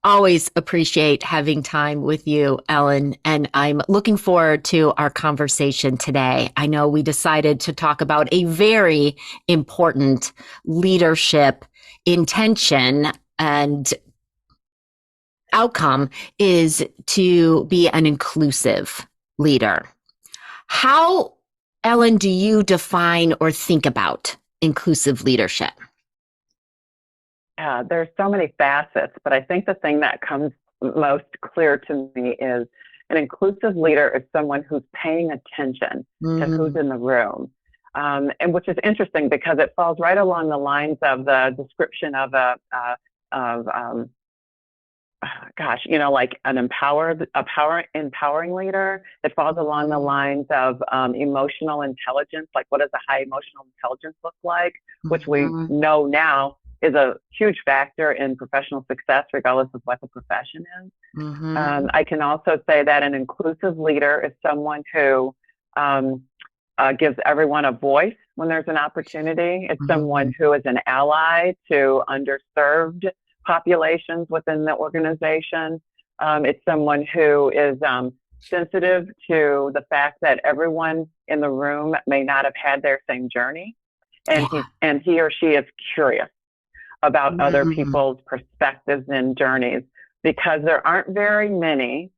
Always appreciate having time with you, Ellen, and I'm looking forward to our conversation today. I know we decided to talk about a very important leadership intention and outcome is to be an inclusive leader. How, Ellen, do you define or think about inclusive leadership? There's so many facets, but I think the thing that comes most clear to me is an inclusive leader is someone who's paying attention to who's in the room. And which is interesting because it falls right along the lines of the description of like an empowering leader. It falls along the lines of emotional intelligence. Like, what does a high emotional intelligence look like? Which we know now is a huge factor in professional success, regardless of what the profession is. I can also say that an inclusive leader is someone who gives everyone a voice when there's an opportunity. It's someone who is an ally to underserved populations within the organization. It's someone who is sensitive to the fact that everyone in the room may not have had their same journey, and he or she is curious about other people's perspectives and journeys, because there aren't very many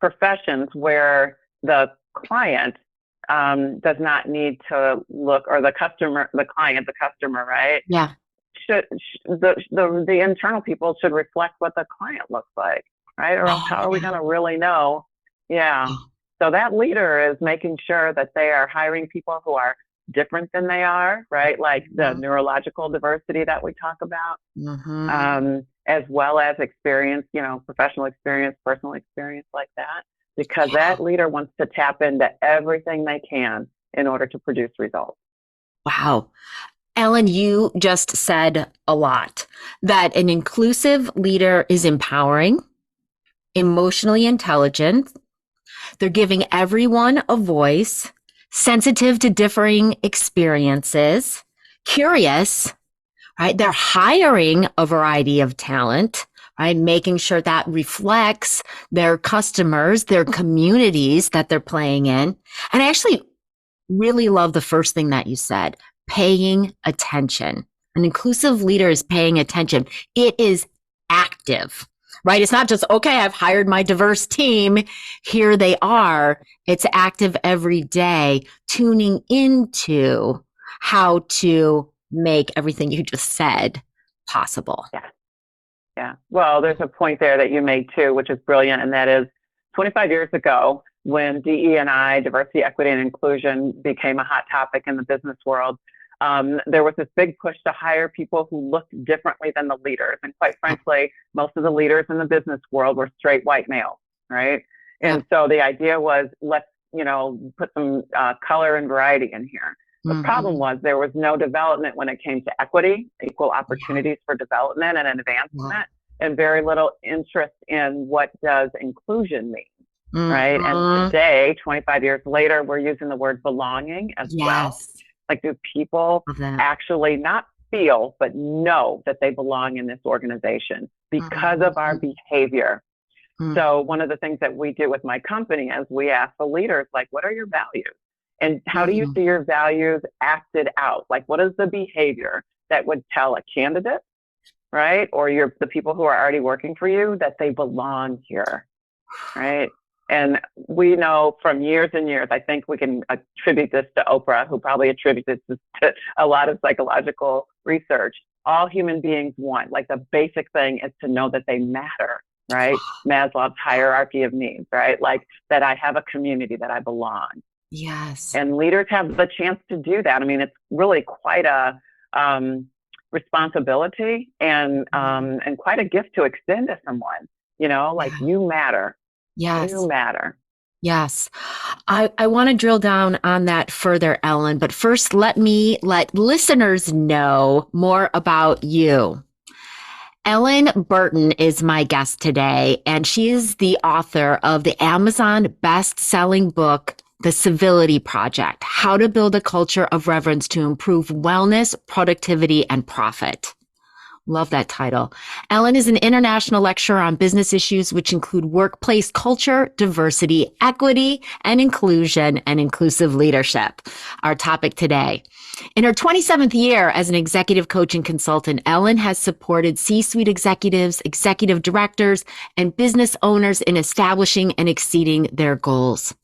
professions where the client does not need to look, or the customer, right? Yeah. The internal people should reflect what the client looks like, right? Or else how are we going to really know? Yeah. So that leader is making sure that they are hiring people who are different than they are, right? Like the neurological diversity that we talk about, as well as experience, professional experience, personal experience like that, because that leader wants to tap into everything they can in order to produce results. Wow. Ellen, you just said a lot, that an inclusive leader is empowering, emotionally intelligent. They're giving everyone a voice, sensitive to differing experiences, curious, right? They're hiring a variety of talent, right? Making sure that reflects their customers, their communities that they're playing in. And I actually really love the first thing that you said, paying attention. An inclusive leader is paying attention. It is active, right? It's not just, okay, I've hired my diverse team. Here they are. It's active every day, tuning into how to make everything you just said possible. Yeah. Well, there's a point there that you made too, which is brilliant. And that is 25 years ago, when DE&I, diversity, equity, and inclusion became a hot topic in the business world, there was this big push to hire people who looked differently than the leaders. And quite frankly, most of the leaders in the business world were straight white males, right? And so the idea was, let's, put some color and variety in here. The problem was there was no development when it came to equity, equal opportunities for development and advancement, and very little interest in what does inclusion mean. Right. And today, 25 years later, we're using the word belonging as well. Like, do people actually not feel, but know that they belong in this organization because of our behavior? So one of the things that we do with my company is we ask the leaders, like, what are your values? And how do you see your values acted out? Like, what is the behavior that would tell a candidate, right? Or the people who are already working for you that they belong here, right? And we know from years and years, I think we can attribute this to Oprah, who probably attributes this to a lot of psychological research. All human beings want, like, the basic thing is to know that they matter, right? Maslow's hierarchy of needs, right? Like, that I have a community, that I belong. Yes. And leaders have the chance to do that. I mean, it's really quite a responsibility and quite a gift to extend to someone, you matter. Yes. You matter. Yes. I want to drill down on that further, Ellen, but first let listeners know more about you. Ellen Burton is my guest today, and she is the author of the Amazon best-selling book, The Civility Project: How to Build a Culture of Reverence to Improve Wellness, Productivity, and Profit. Love that title. Ellen is an international lecturer on business issues, which include workplace culture, diversity, equity, and inclusion, and inclusive leadership. Our topic today. In her 27th year as an executive coach and consultant, Ellen has supported C-suite executives, executive directors, and business owners in establishing and exceeding their goals.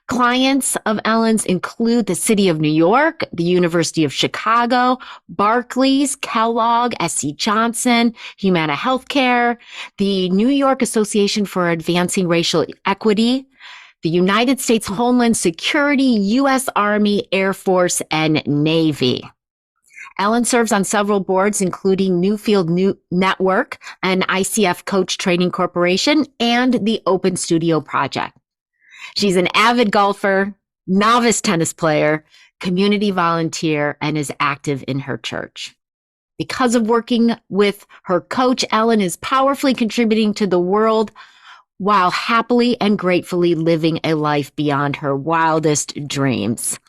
Clients of Ellen's include the City of New York, the University of Chicago, Barclays, Kellogg, SC Johnson, Humana Healthcare, the New York Association for Advancing Racial Equity, the United States Homeland Security, U.S. Army, Air Force, and Navy. Ellen serves on several boards, including Newfield Network and ICF Coach Training Corporation and the Open Studio Project. She's an avid golfer, novice tennis player, community volunteer, and is active in her church. Because of working with her coach, Ellen is powerfully contributing to the world while happily and gratefully living a life beyond her wildest dreams.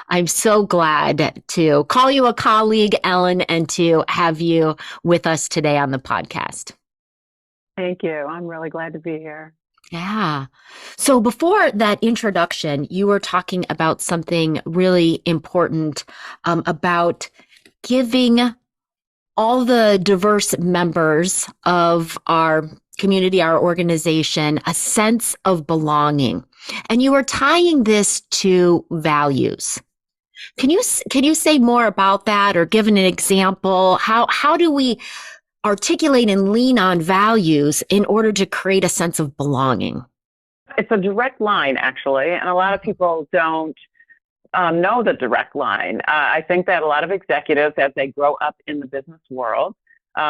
I'm so glad to call you a colleague, Ellen, and to have you with us today on the podcast. Thank you. I'm really glad to be here. Yeah. So before that introduction, you were talking about something really important about giving all the diverse members of our community, our organization, a sense of belonging. And you were tying this to values. Can you say more about that or give an example? How do we articulate and lean on values in order to create a sense of belonging? It's a direct line, actually, and a lot of people don't know the direct line. I think that a lot of executives, as they grow up in the business world,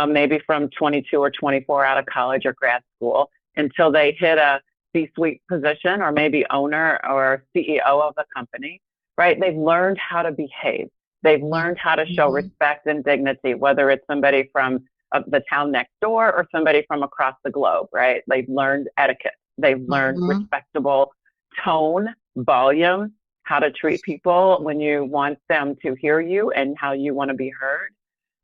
maybe from 22 or 24 out of college or grad school, until they hit a C-suite position or maybe owner or CEO of a company, right? They've learned how to behave. They've learned how to show respect and dignity, whether it's somebody from the town next door or somebody from across the globe, right? They've learned etiquette. They've learned respectable tone, volume, how to treat people when you want them to hear you and how you want to be heard.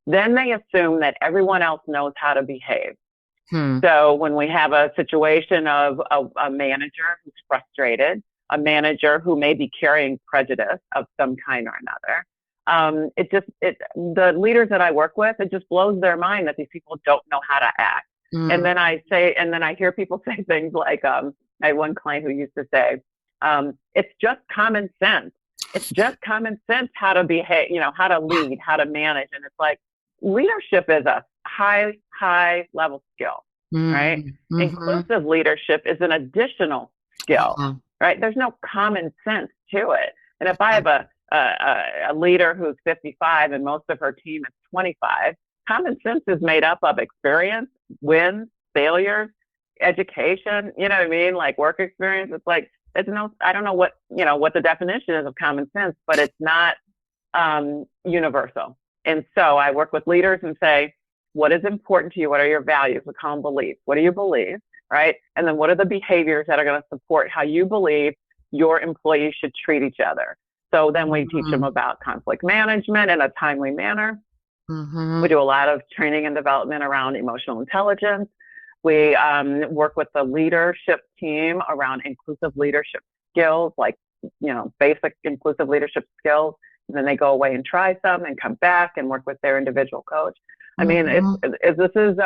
Then they assume that everyone else knows how to behave. So when we have a situation of a manager who's frustrated, a manager who may be carrying prejudice of some kind or another, the leaders that I work with, it just blows their mind that these people don't know how to act. And then I hear people say things like, I had one client who used to say, it's just common sense. It's just common sense how to behave, how to lead, how to manage. And it's like, leadership is a high level skill, right? Inclusive leadership is an additional skill, right? There's no common sense to it. And if I have a leader who's 55 and most of her team is 25, common sense is made up of experience, wins, failures, education, you know what I mean? Like work experience. It's like, I don't know what the definition is of common sense, but it's not universal. And so I work with leaders and say, what is important to you? What are your values? We call them beliefs. What do you believe, right? And then what are the behaviors that are going to support how you believe your employees should treat each other? So then we teach them about conflict management in a timely manner. We do a lot of training and development around emotional intelligence. We work with the leadership team around inclusive leadership skills, like, basic inclusive leadership skills. And then they go away and try some and come back and work with their individual coach. I mean, this is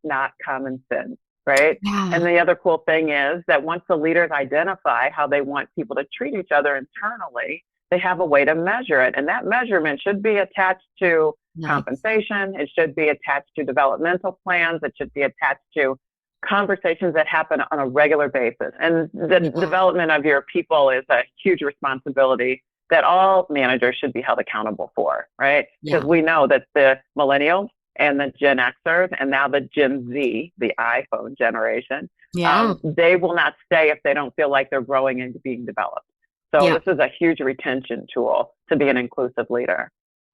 not common sense, right? Yeah. And the other cool thing is that once the leaders identify how they want people to treat each other internally, they have a way to measure it. And that measurement should be attached to compensation. It should be attached to developmental plans. It should be attached to conversations that happen on a regular basis. And the development of your people is a huge responsibility that all managers should be held accountable for, right? Because we know that the millennials and the Gen Xers and now the Gen Z, the iPhone generation, they will not stay if they don't feel like they're growing and being developed. So this is a huge retention tool to be an inclusive leader.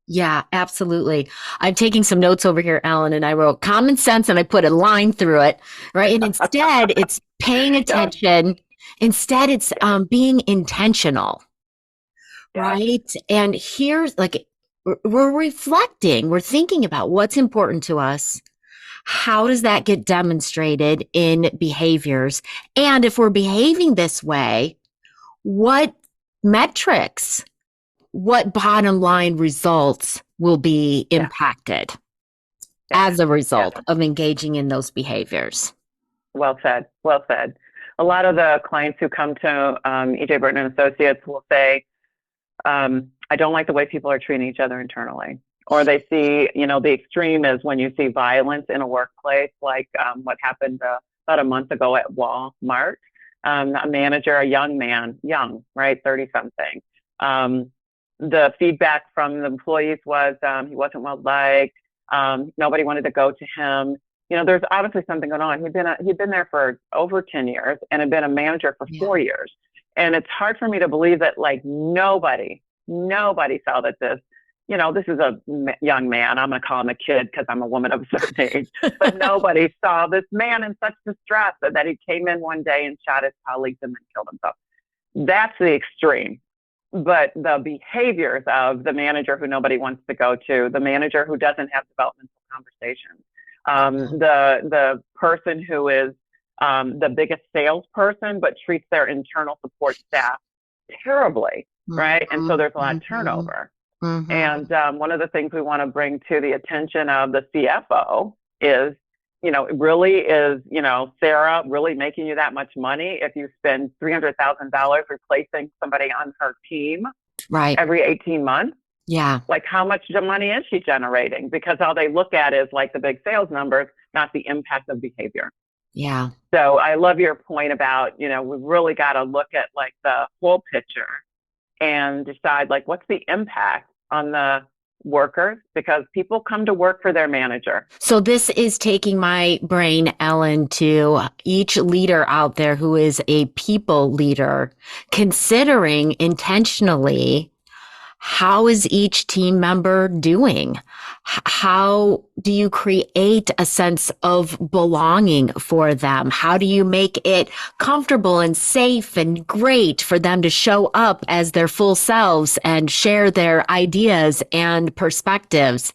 Yeah, absolutely. I'm taking some notes over here, Ellen, and I wrote common sense and I put a line through it, right? And instead it's paying attention. Instead it's being intentional, right? And here's we're reflecting, we're thinking about what's important to us. How does that get demonstrated in behaviors? And if we're behaving this way, what metrics, what bottom line results will be Yeah. impacted Yeah. as a Yeah. result of engaging in those behaviors? Well said. Well said. A lot of the clients who come to EJ Burton and Associates will say, I don't like the way people are treating each other internally. Or they see, the extreme is when you see violence in a workplace, like what happened about a month ago at Walmart. A manager, a young man, right, 30 something. The feedback from the employees was he wasn't well liked. Nobody wanted to go to him. There's obviously something going on. He'd been there for over 10 years and had been a manager for 4 years. And it's hard for me to believe that like nobody saw that this is a young man. I'm going to call him a kid because I'm a woman of a certain age. But nobody saw this man in such distress that he came in one day and shot his colleagues and then killed himself. That's the extreme. But the behaviors of the manager who nobody wants to go to, the manager who doesn't have developmental conversations, the person who is the biggest salesperson but treats their internal support staff terribly, right? And so there's a lot of turnover. And one of the things we want to bring to the attention of the CFO is, really is, Sarah really making you that much money if you spend $300,000 replacing somebody on her team every 18 months? Yeah. Like how much money is she generating? Because all they look at is like the big sales numbers, not the impact of behavior. Yeah. So I love your point about, we really got to look at like the whole picture and decide like what's the impact on the workers, because people come to work for their manager. So this is taking my brain, Ellen, to each leader out there who is a people leader, considering intentionally, how is each team member doing? How do you create a sense of belonging for them? How do you make it comfortable and safe and great for them to show up as their full selves and share their ideas and perspectives?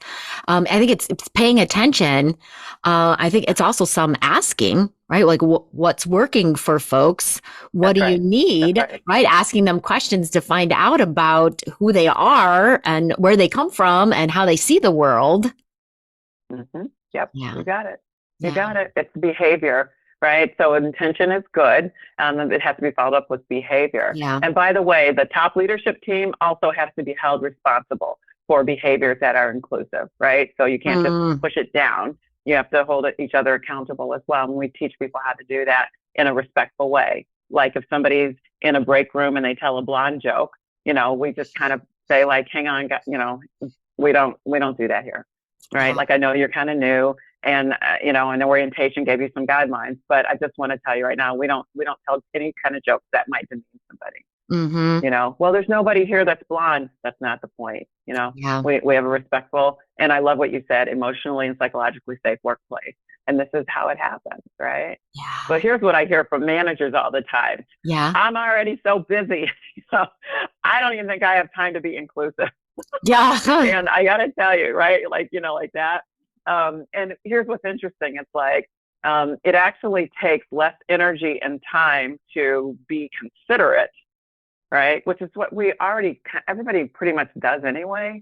I think it's paying attention. I think it's also some asking, right? Like what's working for folks? What do you need? Right? Asking them questions to find out about who they are and where they come from and how they see the world. Mm-hmm. Yep. Yeah. You got it. You got it. It's behavior, right? So intention is good. It has to be followed up with behavior. Yeah. And by the way, the top leadership team also has to be held responsible for behaviors that are inclusive, right? So you can't just push it down. You have to hold each other accountable as well. And we teach people how to do that in a respectful way. Like if somebody's in a break room and they tell a blonde joke, we just kind of say like, hang on, we don't do that here, right? Yeah. Like I know you're kind of new and, an orientation gave you some guidelines, but I just want to tell you right now, we don't tell any kind of jokes that might demean somebody. Well, there's nobody here that's blonde. That's not the point. Yeah. We have a respectful, and I love what you said, emotionally and psychologically safe workplace. And this is how it happens, right? Yeah. But here's what I hear from managers all the time. Yeah. I'm already so busy. So I don't even think I have time to be inclusive. Yeah. And I got to tell you, right? Like, like that. And here's what's interesting. It's like, it actually takes less energy and time to be considerate, right? Which is what everybody pretty much does anyway,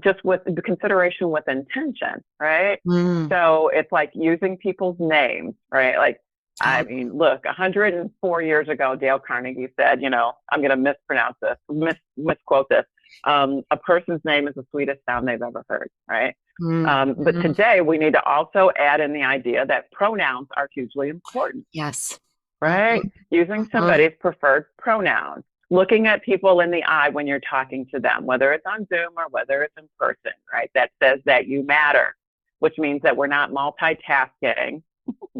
just with the consideration with intention, right? So it's like using people's names, right? Like, I mean, look, 104 years ago, Dale Carnegie said, I'm going to misquote this. A person's name is the sweetest sound they've ever heard, right? But today we need to also add in the idea that pronouns are hugely important. Yes. Right? Using somebody's preferred pronouns, looking at people in the eye when you're talking to them, whether it's on Zoom or whether it's in person, right? That says that you matter, which means that we're not multitasking.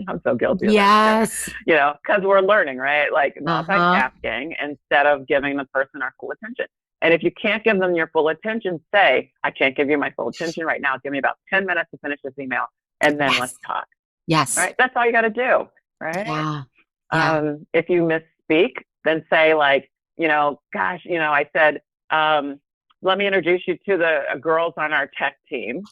I'm so guilty of that. Yes. Because we're learning, right? Like multitasking instead of giving the person our full attention. And if you can't give them your full attention, say, I can't give you my full attention right now. Give me about 10 minutes to finish this email, and then let's talk. Yes. Right? That's all you got to do, right? Yeah. Yeah. If you misspeak, then say like, gosh, I said, let me introduce you to the girls on our tech team.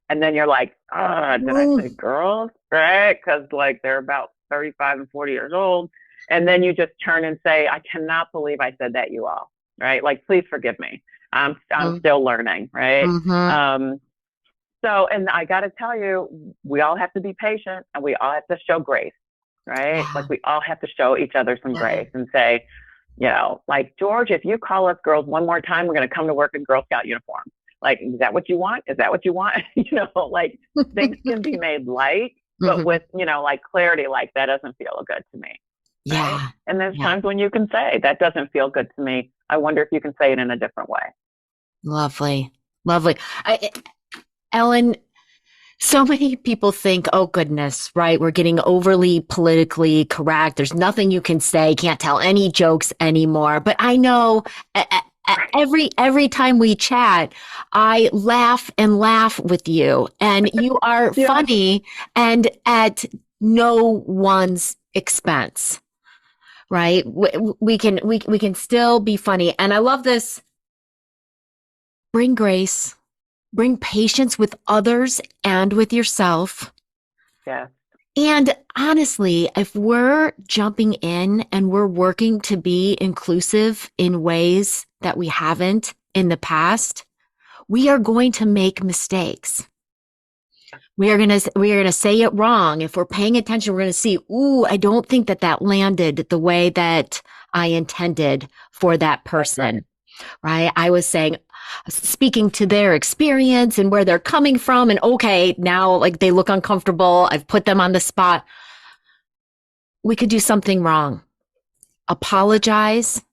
And then you're like, did I say girls? Right? Because like they're about 35 and 40 years old. And then you just turn and say, I cannot believe I said that, you all. Right? Like, please forgive me. I'm still learning. Right? So, and I got to tell you, we all have to be patient and we all have to show grace. Right? Like we all have to show each other some grace and say, you know, like, George, if you call us girls one more time, we're going to come to work in Girl Scout uniform. Like, is that what you want? Is that what you want? You know, like things can be made light, but with, you know, like clarity, like that doesn't feel good to me. Yeah. Right? And there's times when you can say that doesn't feel good to me. I wonder if you can say it in a different way. Lovely. Lovely. Ellen, so many people think, oh goodness, right? We're getting overly politically correct. There's nothing you can say, can't tell any jokes anymore. But I know every time we chat, I laugh and laugh with you, and you are funny and at no one's expense, right? We can still be funny. And I love this. Bring grace, bring patience with others and with yourself. Yeah. And honestly, if we're jumping in and we're working to be inclusive in ways that we haven't in the past, we are going to make mistakes. We are going to say it wrong. If we're paying attention, we're going to see, ooh, I don't think that landed the way that I intended for that person. Right? I was speaking to their experience and where they're coming from. And okay, now like they look uncomfortable. I've put them on the spot. We could do something wrong. Apologize,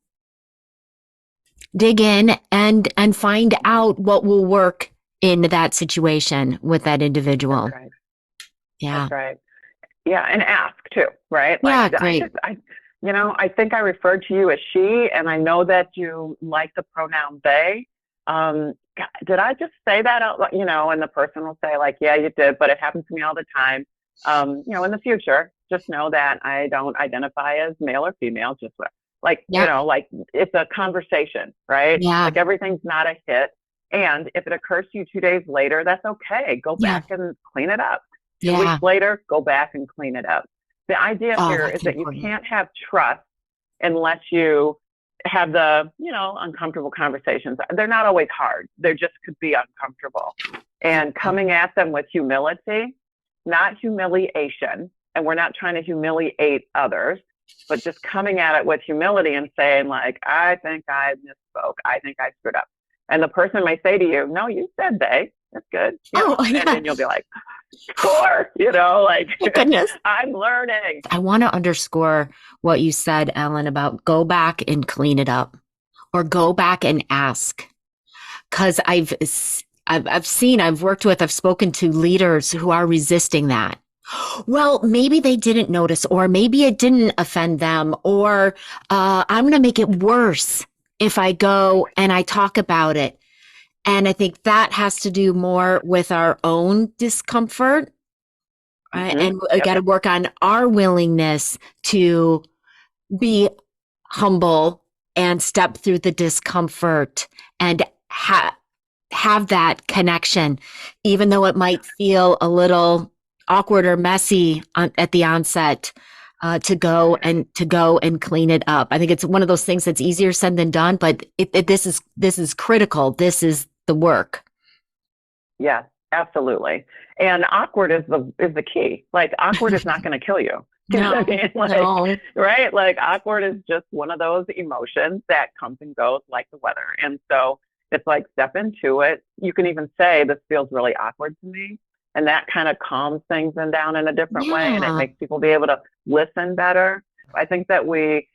dig in and find out what will work in that situation with that individual. That's right. Yeah. That's right. Yeah. And ask too, right? Yeah, great. I think I referred to you as she, and I know that you like the pronoun they. Did I just say that out, you know, and the person will say like, yeah, you did, but it happens to me all the time. You know, in the future, just know that I don't identify as male or female, just like, you know, like it's a conversation, right? Yeah. Like everything's not a hit. And if it occurs to you 2 days later, that's okay. Go back and clean it up. 2 weeks later, go back and clean it up. The idea here is that you can't have trust unless you have the, you know, uncomfortable conversations. They're not always hard. They just could be uncomfortable. And coming at them with humility, not humiliation. And we're not trying to humiliate others, but just coming at it with humility and saying like, I think I misspoke. I think I screwed up. And the person may say to you, no, you said they. That's good. And then you'll be like, score, you know, like, goodness, I'm learning. I want to underscore what you said, Ellen, about go back and clean it up or go back and ask. Because I've spoken to leaders who are resisting that. Well, maybe they didn't notice, or maybe it didn't offend them, or I'm going to make it worse if I go and I talk about it. And I think that has to do more with our own discomfort. Right? And we got to work on our willingness to be humble and step through the discomfort and have that connection, even though it might feel a little awkward or messy at the onset, to go and clean it up. I think it's one of those things that's easier said than done, but this is critical. This is the work. Yeah, absolutely. And awkward is the key. Like awkward is not going to kill you. No, no. Right? Like awkward is just one of those emotions that comes and goes like the weather. And so it's like step into it. You can even say this feels really awkward to me. And that kind of calms things down in a different way. And it makes people be able to listen better. I think that we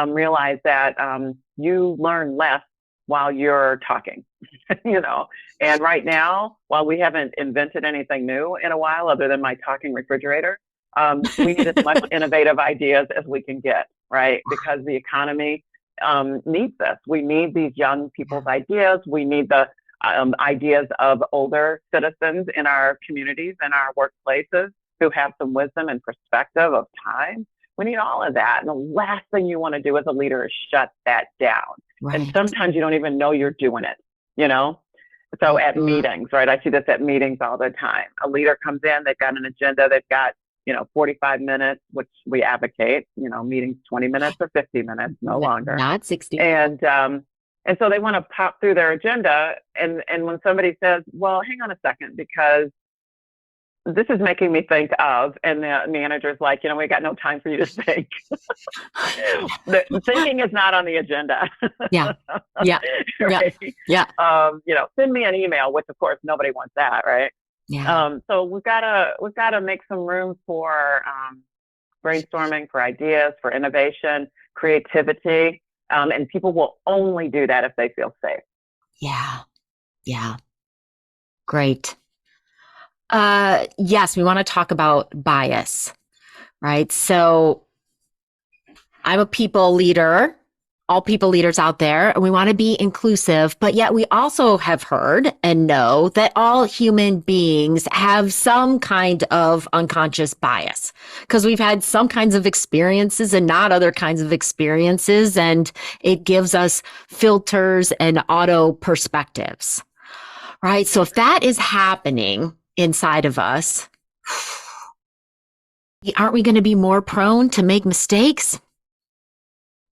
realize that you learn less while you're talking, you know. And right now, while we haven't invented anything new in a while, other than my talking refrigerator, we need as much innovative ideas as we can get, right? Because the economy needs this. We need these young people's ideas. We need the ideas of older citizens in our communities and our workplaces who have some wisdom and perspective of time. We need all of that. And the last thing you want to do as a leader is shut that down. Right. And sometimes you don't even know you're doing it. you know? So at Mhm. meetings, right? I see this at meetings all the time. A leader comes in, they've got an agenda, they've got, 45 minutes, which we advocate, meetings 20 minutes or 50 minutes, no longer. Not 60. And so they want to pop through their agenda. And when somebody says, well, hang on a second, because this is making me think of, and the manager's like, we got no time for you to think. The thinking is not on the agenda. Yeah. Yeah. Yeah. Right? Yeah. Send me an email, which of course nobody wants that, right? Yeah. So we've gotta make some room for brainstorming, for ideas, for innovation, creativity, and people will only do that if they feel safe. Yeah. Yeah. Great. Yes, we want to talk about bias, right? So I'm a people leader, all people leaders out there, and we want to be inclusive, but yet we also have heard and know that all human beings have some kind of unconscious bias because we've had some kinds of experiences and not other kinds of experiences, and it gives us filters and auto perspectives, right? So if that is happening inside of us, aren't we going to be more prone to make mistakes?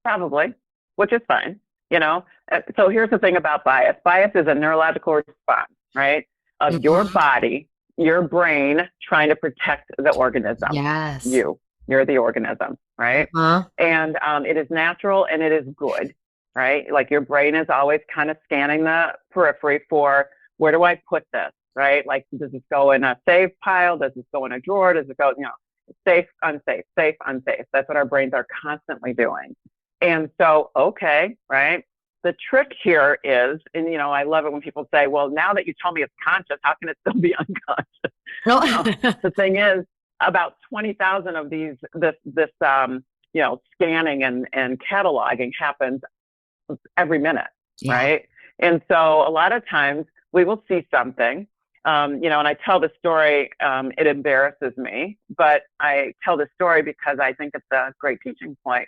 Probably, which is fine. So here's the thing about bias. Bias is a neurological response, right, of your Mhm. body, your brain trying to protect the organism. Yes. You're the organism, right? Huh? And it is natural and it is good, right? Like your brain is always kind of scanning the periphery for, where do I put this, right? Like, does this go in a safe pile? Does this go in a drawer? Does it go, safe, unsafe, safe, unsafe? That's what our brains are constantly doing. And so, okay, right? The trick here is, and I love it when people say, well, now that you told me it's conscious, how can it still be unconscious? No. The thing is, about 20,000 of this scanning and cataloging happens every minute, Yeah. right? And so a lot of times we will see something, and I tell the story, it embarrasses me, but I tell the story because I think it's a great teaching point.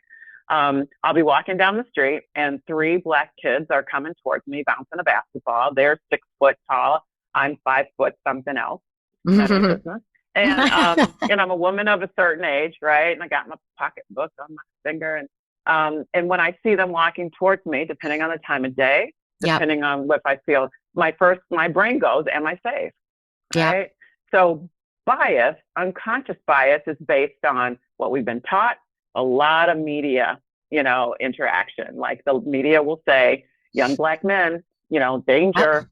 I'll be walking down the street and three black kids are coming towards me, bouncing a basketball. They're 6 foot tall. I'm 5 foot something else. None of your business. And I'm a woman of a certain age, right? And I got my pocketbook on my finger. And when I see them walking towards me, depending on the time of day, Yep. depending on what I feel, my brain goes, am I safe? Yep. Right? So bias, unconscious bias, is based on what we've been taught. A lot of media, interaction. Like the media will say, young black men, danger,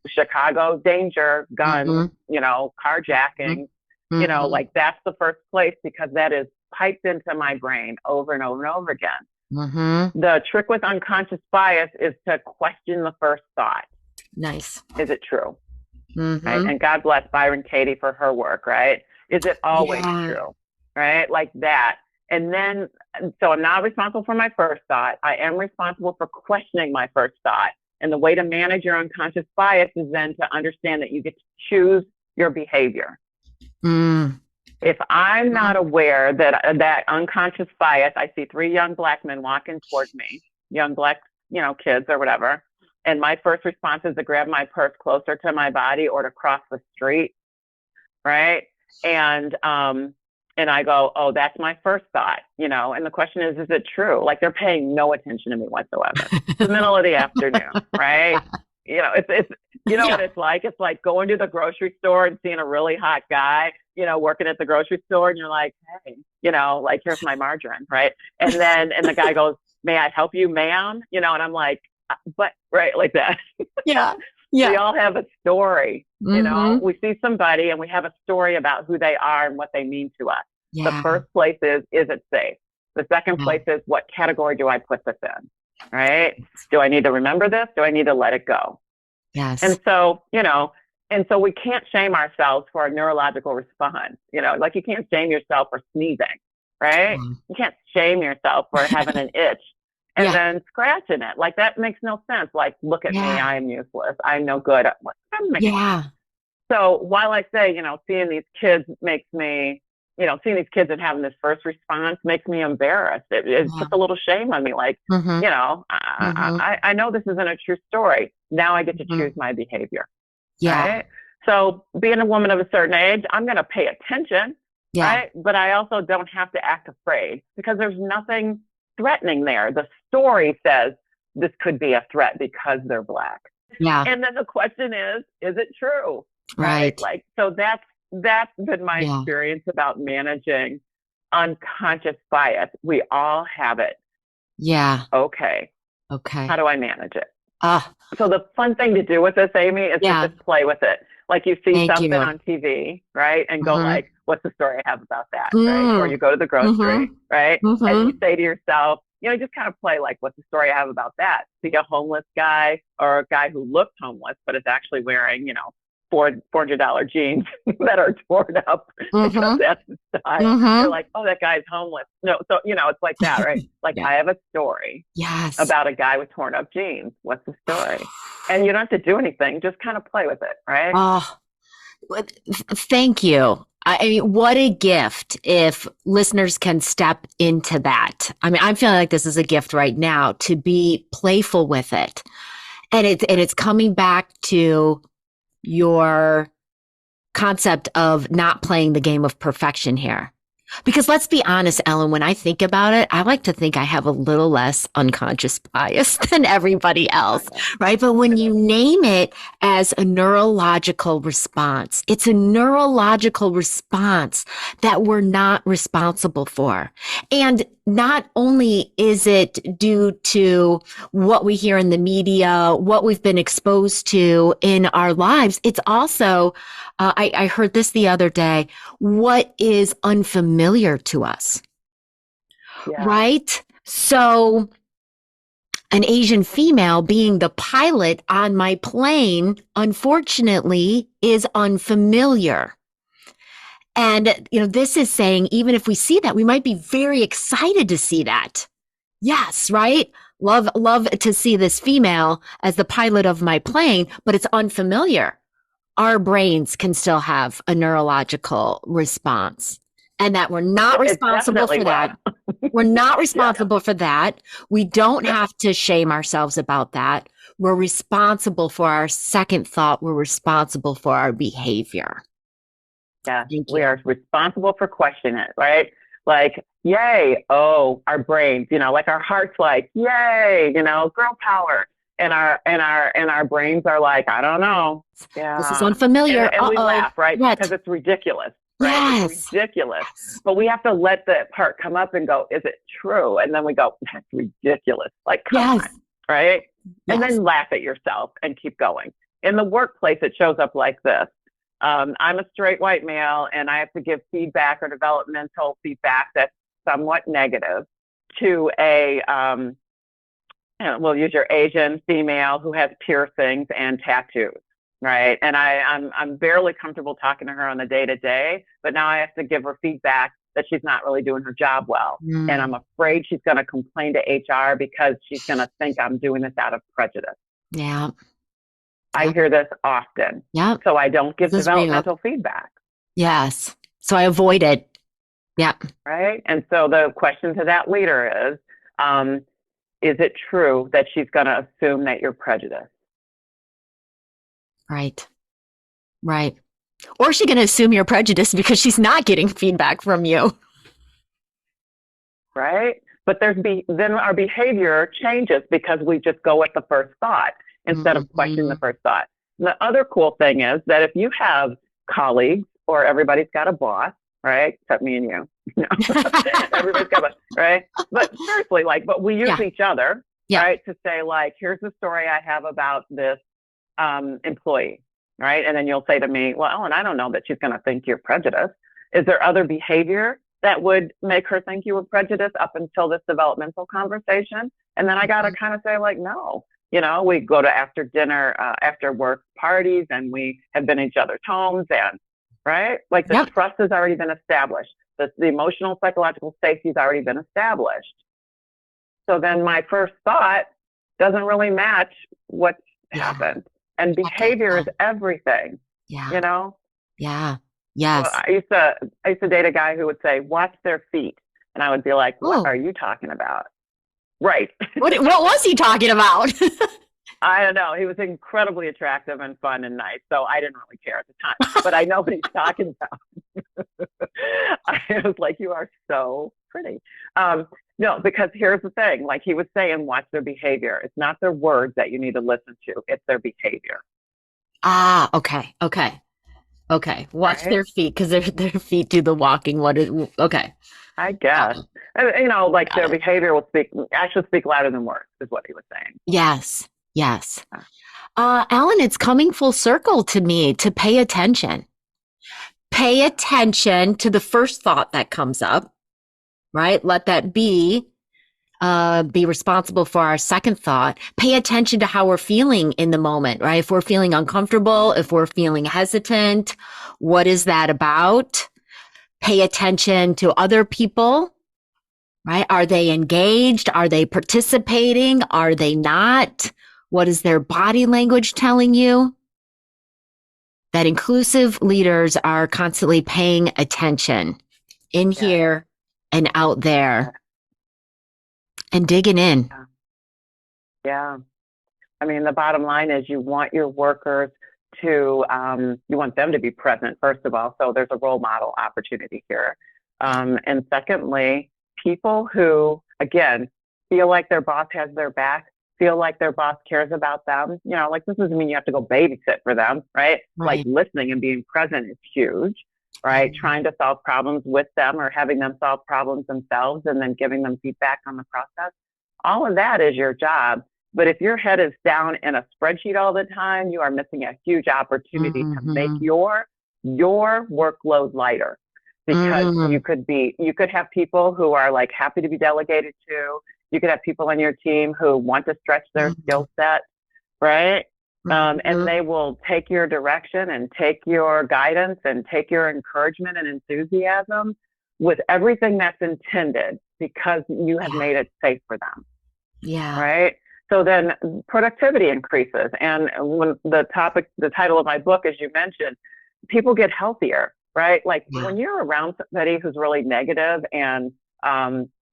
Chicago, danger, guns, carjacking, Mm-hmm. like that's the first place because that is piped into my brain over and over and over again. Mm-hmm. The trick with unconscious bias is to question the first thought. Nice. Is it true? Right? Mm-hmm. And God bless Byron Katie for her work, right? Is it always Yeah. true? Right? Like that. And then, so I'm not responsible for my first thought. I am responsible for questioning my first thought. And the way to manage your unconscious bias is then to understand that you get to choose your behavior. Mm. If I'm not aware that unconscious bias, I see three young black men walking towards me, young black, kids or whatever. And my first response is to grab my purse closer to my body or to cross the street. Right. And I go, oh, that's my first thought, and the question is it true? Like they're paying no attention to me whatsoever. It's the middle of the afternoon, right? It's Yeah. what it's like. It's like going to the grocery store and seeing a really hot guy, working at the grocery store, and you're like, hey, like here's my margarine, right? And the guy goes, may I help you, ma'am? And I'm like, but right, like that. Yeah. We Yeah. all have a story. Mm-hmm. We see somebody and we have a story about who they are and what they mean to us. The Yeah. first place is it safe? The second place is, what category do I put this in? Right? Do I need to remember this? Do I need to let it go? Yes. And so, we can't shame ourselves for a neurological response. Like you can't shame yourself for sneezing, right? Yeah. You can't shame yourself for having an itch and Yeah. then scratching it. Like that makes no sense. Like, look at me, Yeah. I am useless. I'm no good. What doesn't make sense. Yeah. So while I say, seeing these kids makes me seeing these kids and having this first response makes me embarrassed. It Yeah. puts a little shame on me. Like, Mm-hmm. Mm-hmm. I know this isn't a true story. Now I get to Mm-hmm. choose my behavior. Yeah. Right. So being a woman of a certain age, I'm going to pay attention. Yeah. Right. But I also don't have to act afraid because there's nothing threatening there. The story says this could be a threat because they're Black. Yeah. And then the question is it true? Right. Like, so that's been my Yeah. experience about managing unconscious bias. We all have it. Yeah. Okay. Okay. How do I manage it? Ah, So the fun thing to do with this, Amy, is yeah. to just play with it. Like you see Thank something you. on TV, right? And go Mm-hmm. like, what's the story I have about that, right? Or Mm. you go to the grocery, Mm-hmm. right? And Mm-hmm. you say to yourself, just kind of play like, what's the story I have about that? See a homeless guy or a guy who looks homeless, but is actually wearing, $400 jeans that are torn up because Mm-hmm. that's the style. Mm-hmm. You're like, oh, that guy's homeless. No, so, it's like that, right? Like Yeah. I have a story Yes. about a guy with torn up jeans. What's the story? And you don't have to do anything, just kind of play with it, right? Oh, thank you. I mean, what a gift if listeners can step into that. I mean, I'm feeling like this is a gift right now to be playful with it. And it's coming back to your concept of not playing the game of perfection here. Because let's be honest, Ellen, when I think about it, I like to think I have a little less unconscious bias than everybody else, right? But when you name it as a neurological response, it's a neurological response that we're not responsible for. And not only is it due to what we hear in the media, what we've been exposed to in our lives, it's also, I heard this the other day, what is unfamiliar to us, right? So an Asian female being the pilot on my plane, unfortunately, is unfamiliar. And, this is saying, even if we see that, we might be very excited to see that. Yes, right? Love to see this female as the pilot of my plane, but it's unfamiliar. Our brains can still have a neurological response and that we're not responsible for that. We're not responsible for that. We don't have to shame ourselves about that. We're responsible for our second thought. We're responsible for our behavior. Yeah, we are responsible for questioning it, right? Like, yay, oh, our brains, like our heart's like, yay, girl power. And our brains are like, I don't know. Yeah. This is unfamiliar. And we laugh, right? What? Because it's ridiculous. Right? Yes. It's ridiculous. Yes. But we have to let that part come up and go, is it true? And then we go, that's ridiculous. Like, come on, right? And then laugh at yourself and keep going. In the workplace, it shows up like this. I'm a straight white male and I have to give feedback or developmental feedback that's somewhat negative to we'll use your Asian female who has piercings and tattoos, right? And I'm barely comfortable talking to her on the day-to-day, but now I have to give her feedback that she's not really doing her job well. And I'm afraid she's going to complain to HR because she's going to think I'm doing this out of prejudice. Yeah. I hear this often. Yeah. So I don't give developmental feedback. Yes. So I avoid it. Yeah. Right. And so the question to that leader is it true that she's going to assume that you're prejudiced? Right. Right. Or is she going to assume you're prejudiced because she's not getting feedback from you? Right. But then our behavior changes because we just go with the first thought instead of questioning the first thought. And the other cool thing is that if you have colleagues or everybody's got a boss, right? Except me and you. Everybody's got a, right? But seriously, but we use each other, right? To say here's the story I have about this employee, right? And then you'll say to me, well, Ellen, I don't know that she's going to think you're prejudiced. Is there other behavior that would make her think you were prejudiced up until this developmental conversation? And then I got to kind of say no. We go to after dinner, after work parties, and we have been in each other's homes, and right, the trust has already been established. The emotional, psychological safety has already been established. So then my first thought doesn't really match what happened, and behavior is everything. Yeah. Well, Yes. I used to date a guy who would say, "Watch their feet," and I would be like, "What Oh, are you talking about?" Right. what was he talking about? I don't know. He was incredibly attractive and fun and nice, so I didn't really care at the time. But I know what he's talking about. I was like, "You are so pretty." No, because here's the thing. Like he was saying, watch their behavior. It's not their words that you need to listen to. It's their behavior, Ah, okay, okay, okay. Watch right? their feet because their feet do the walking. What is okay? I Got guess. it. You know, like Got their it. behavior will actually speak louder than words, is what he was saying. Yes, yes. Alan, it's coming full circle to me to pay attention. Pay attention to the first thought that comes up, right? Let that be responsible for our second thought. Pay attention to how we're feeling in the moment, right? If we're feeling uncomfortable, if we're feeling hesitant, what is that about? Pay attention to other people, right? Are they engaged? Are they participating? Are they not? What is their body language telling you? That inclusive leaders are constantly paying attention in Yeah. here and out Yeah. there and digging in. Yeah. I mean, the bottom line is you want your workers to, you want them to be present, first of all. So there's a role model opportunity here. And secondly, people who, again, feel like their boss has their back, feel like their boss cares about them. You know, like this doesn't mean you have to go babysit for them, right? Like Right. listening and being present is huge, right? Trying to solve problems with them or having them solve problems themselves and then giving them feedback on the process. All of that is your job. But if your head is down in a spreadsheet all the time, you are missing a huge opportunity to make Mm-hmm. your workload lighter because Mm-hmm. you could have people who are like happy to be delegated to. You could have people on your team who want to stretch their skill set, right? And Mm-hmm. they will take your direction and take your guidance and take your encouragement and enthusiasm with everything that's intended because you have Yeah. made it safe for them, Yeah. right? So then productivity increases. And when the title of my book, as you mentioned, people get healthier, right? Like Yeah. when you're around somebody who's really negative and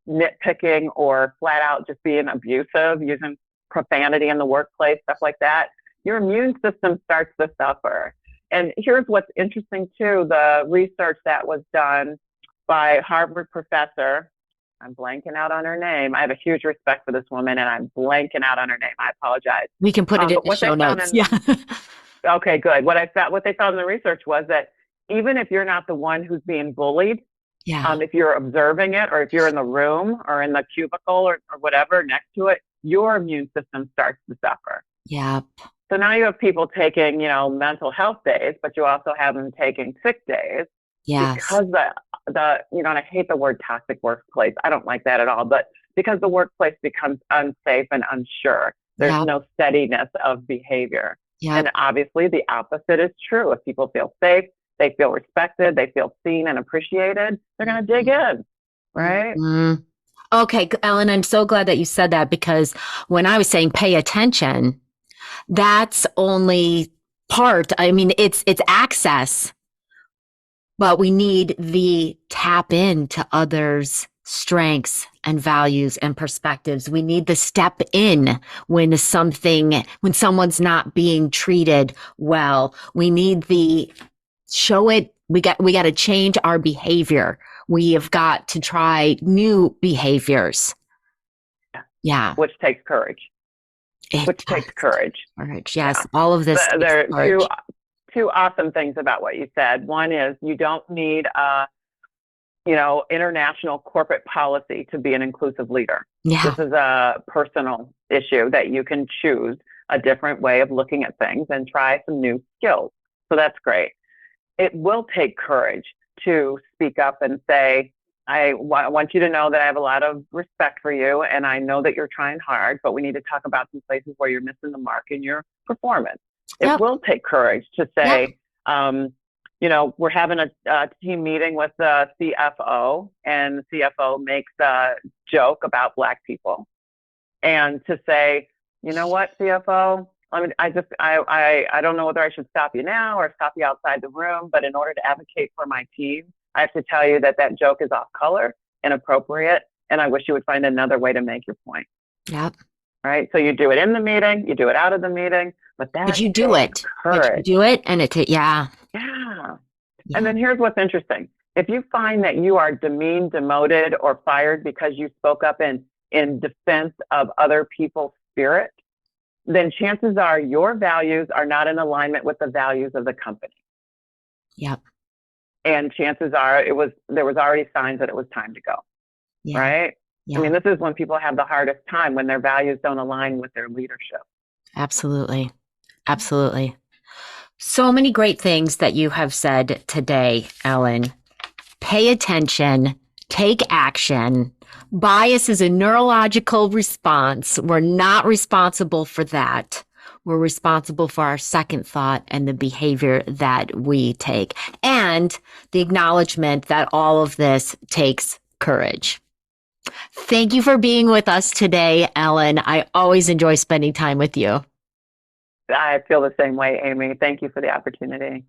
nitpicking or flat out just being abusive, using profanity in the workplace, stuff like that, your immune system starts to suffer. And here's what's interesting too, the research that was done by Harvard professor, I'm blanking out on her name. I have a huge respect for this woman and I'm blanking out on her name. I apologize. We can put it in But the what they show found notes. in Yeah. okay, good. What they found in the research was that even if you're not the one who's being bullied, Yeah. if you're observing it or if you're in the room or in the cubicle or whatever next to it, your immune system starts to suffer. Yeah. So now you have people taking, you know, mental health days, but you also have them taking sick days Yes. because you know, and I hate the word toxic workplace. I don't like that at all, but because the workplace becomes unsafe and unsure, there's Yep. no steadiness of behavior. Yep. And obviously the opposite is true. If people feel safe, they feel respected, they feel seen and appreciated, they're going to dig in, right? Mm-hmm. Okay, Ellen, I'm so glad that you said that because when I was saying pay attention, that's only part. I mean, it's access, but we need the tap into others' strengths and values and perspectives. We need the step in when someone's not being treated well. We need the show it. We got to change our behavior. We have got to try new behaviors. Yeah, Which takes courage. it Which takes does. courage. Courage. Yeah. Yes, all of this takes There are courage. two awesome things about what you said. One is you don't need international corporate policy to be an inclusive leader. This Yeah, is a personal issue that you can choose a different way of looking at things and try some new skills. So that's great. It will take courage to speak up and say, want you to know that I have a lot of respect for you and I know that you're trying hard, but we need to talk about some places where you're missing the mark in your performance. It yep, will take courage to yep, say, we're having a team meeting with the CFO and the CFO makes a joke about Black people. And to say, you know what, CFO, I don't know whether I should stop you now or stop you outside the room, but in order to advocate for my team, I have to tell you that that joke is off color, inappropriate, and I wish you would find another way to make your point. Yep. Right? So you do it in the meeting, you do it out of the meeting, but you do it. courage. But you do it, and Yeah. Yeah. And then here's what's interesting. If you find that you are demeaned, demoted, or fired because you spoke up in defense of other people's spirit, then chances are your values are not in alignment with the values of the company. Yep. And chances are there was already signs that it was time to go. Yeah. Right? Yeah. I mean, this is when people have the hardest time, when their values don't align with their leadership. Absolutely. Absolutely. So many great things that you have said today, Ellen. Pay attention, take action. Bias is a neurological response. We're not responsible for that. We're responsible for our second thought and the behavior that we take, and the acknowledgement that all of this takes courage. Thank you for being with us today, Ellen. I always enjoy spending time with you. I feel the same way, Amy. Thank you for the opportunity.